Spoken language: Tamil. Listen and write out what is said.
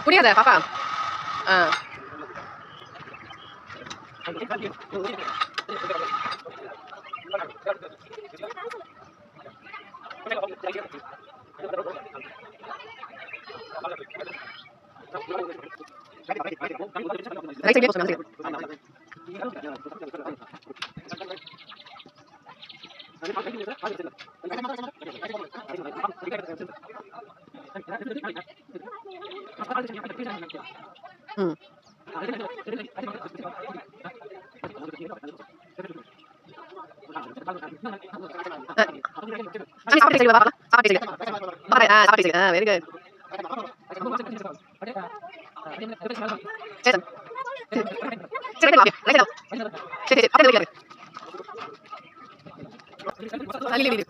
முடியாத பாப்பா. ரைட் சைடுல போச்சு மேம். சாப்பிட்டு சரி பாப்பா. சாப்பிட்டு சரி. பாப்பா சாப்பிட்டு சரி. Very good. சரி சரி பாப்பா. ரைட் சரி சரி. அப்படியே வைங்க. இல்ல இல்ல.